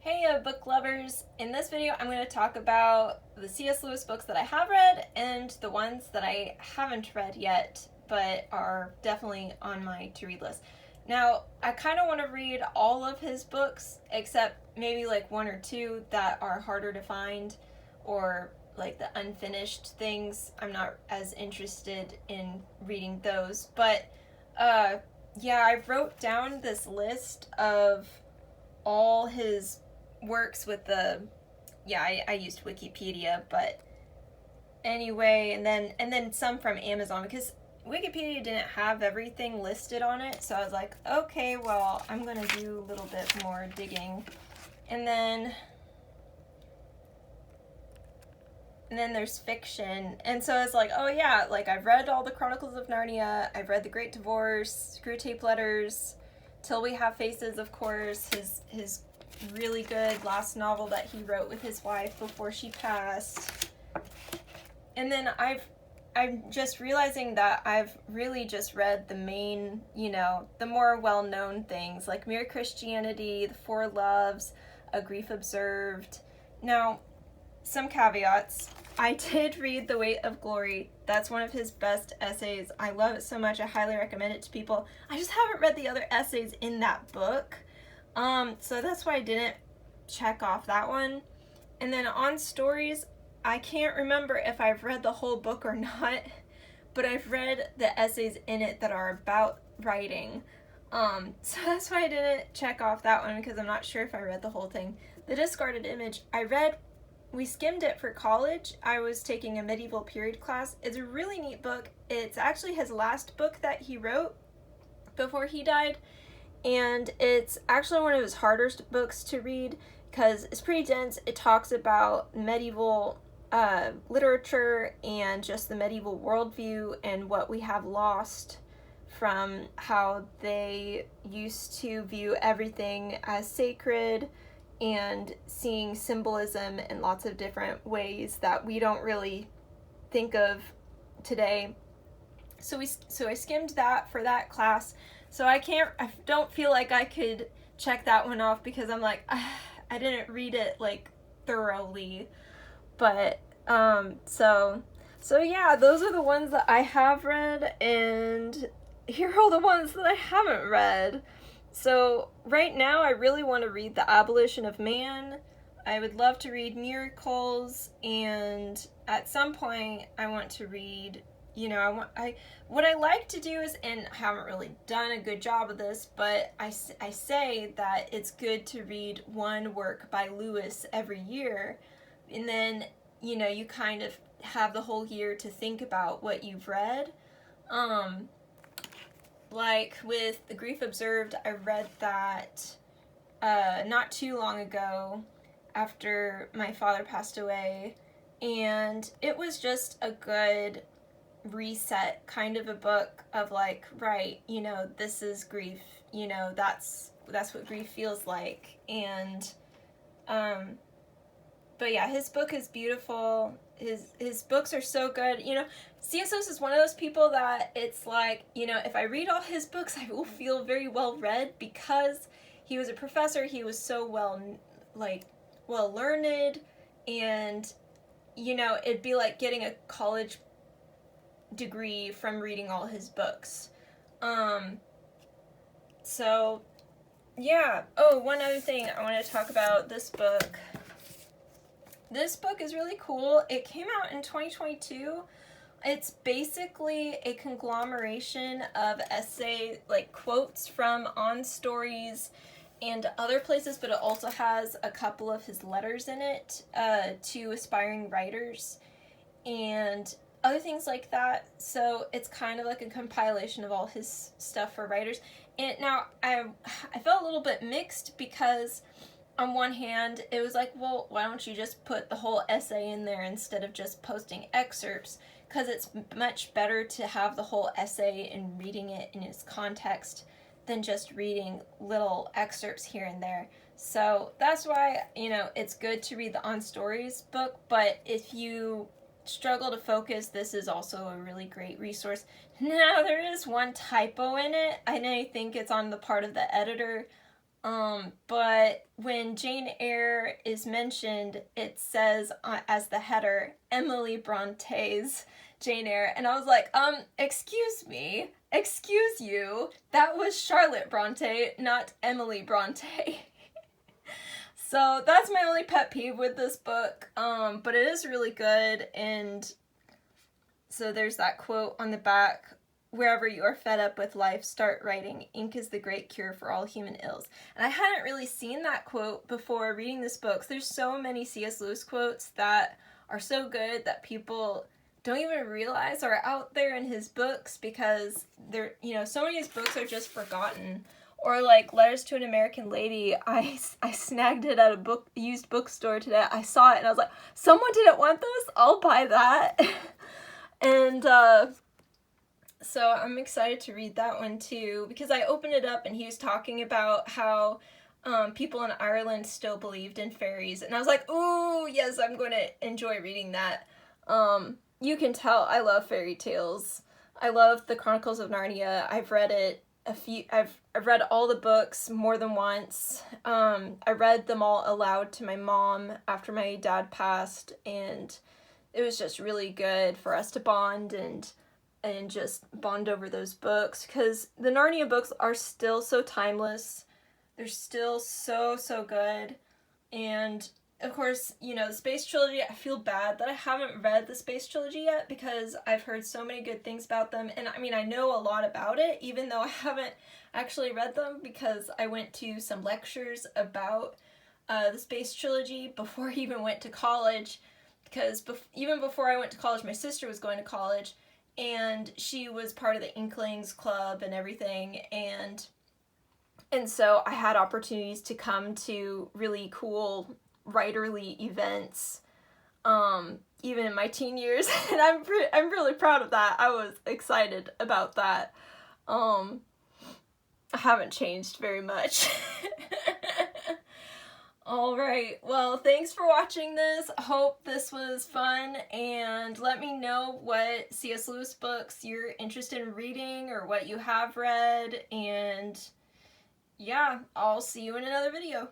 Hey book lovers! In this video I'm going to talk about the C.S. Lewis books that I have read and the ones that I haven't read yet but are definitely on my to-read list. Now, I kind of want to read all of his books except maybe like one or two that are harder to find, or like the unfinished things. I'm not as interested in reading those, but yeah, I wrote down this list of all his works with the, yeah, I used Wikipedia, but anyway, and then some from Amazon because Wikipedia didn't have everything listed on it, so I was like, okay, well, I'm gonna do a little bit more digging. And then there's fiction, and so it's like, oh yeah, like I've read all the Chronicles of Narnia, I've read The Great Divorce, Screwtape Letters, Till We Have Faces, of course, his really good last novel that he wrote with his wife before she passed. And then I'm just realizing that I've really just read the main, the more well-known things like Mere Christianity, The Four Loves, A Grief Observed. Now, some caveats. I did read The Weight of Glory. That's one of his best essays. I love it so much. I highly recommend it to people. I just haven't read the other essays in that book. So that's why I didn't check off that one. And then on stories, I can't remember if I've read the whole book or not, but I've read the essays in it that are about writing. So that's why I didn't check off that one, because I'm not sure if I read the whole thing. The Discarded Image, we skimmed it for college. I was taking a medieval period class. It's a really neat book. It's actually his last book that he wrote before he died, and it's actually one of his hardest books to read because it's pretty dense. It talks about medieval literature and just the medieval worldview and what we have lost from how they used to view everything as sacred, and seeing symbolism in lots of different ways that we don't really think of today. So I skimmed that for that class. So I don't feel like I could check that one off because I'm like, I didn't read it like thoroughly. But so yeah, those are the ones that I have read, and here are all the ones that I haven't read. So right now I really want to read The Abolition of Man. I would love to read Miracles, and at some point I want to read, what I like to do is, and I haven't really done a good job of this, but I say that it's good to read one work by Lewis every year, and then, you kind of have the whole year to think about what you've read. Like with The Grief Observed, I read that not too long ago after my father passed away, and it was just a good reset kind of a book of like, right, this is grief, that's what grief feels like. And but yeah, his book is beautiful. His books are so good. C.S. Lewis is one of those people that it's like, if I read all his books, I will feel very well read because he was a professor. He was so well learned, and it'd be like getting a college degree from reading all his books. So yeah. Oh, one other thing I want to talk about this book. This book is really cool. It came out in 2022. It's basically a conglomeration of essay, like quotes from On Stories and other places, but it also has a couple of his letters in it to aspiring writers and other things like that. So it's kind of like a compilation of all his stuff for writers. And now I felt a little bit mixed because on one hand, it was like, well, why don't you just put the whole essay in there instead of just posting excerpts? Because it's much better to have the whole essay and reading it in its context than just reading little excerpts here and there. So that's why, it's good to read the On Stories book, but if you struggle to focus, this is also a really great resource. Now, there is one typo in it, and I think it's on the part of the editor. But when Jane Eyre is mentioned, it says as the header, Emily Bronte's Jane Eyre. And I was like, excuse me, excuse you, that was Charlotte Bronte, not Emily Bronte. So that's my only pet peeve with this book, but it is really good. And so there's that quote on the back, wherever you are fed up with life, start writing. Ink is the great cure for all human ills. And I hadn't really seen that quote before reading this book. There's so many C.S. Lewis quotes that are so good that people don't even realize are out there in his books, because they're, you know, so many of his books are just forgotten. Or like Letters to an American Lady, I snagged it at a used bookstore today. I saw it and I was like, someone didn't want this? I'll buy that. And so I'm excited to read that one too, because I opened it up and he was talking about how people in Ireland still believed in fairies. And I was like, ooh, yes, I'm going to enjoy reading that. You can tell I love fairy tales. I love the Chronicles of Narnia. I've read it I've read all the books more than once. I read them all aloud to my mom after my dad passed, and it was just really good for us to bond and just bond over those books, because the Narnia books are still so timeless. They're still so good. And of course, you know, the Space Trilogy, I feel bad that I haven't read the Space Trilogy yet, because I've heard so many good things about them. And I mean, I know a lot about it, even though I haven't actually read them, because I went to some lectures about the Space Trilogy before I even went to college. Because even before I went to college, my sister was going to college, and she was part of the Inklings Club and everything. And so I had opportunities to come to really cool writerly events, even in my teen years, and I'm really proud of that. I was excited about that. I haven't changed very much. Alright, well, thanks for watching this. Hope this was fun, and let me know what C.S. Lewis books you're interested in reading, or what you have read, and yeah, I'll see you in another video.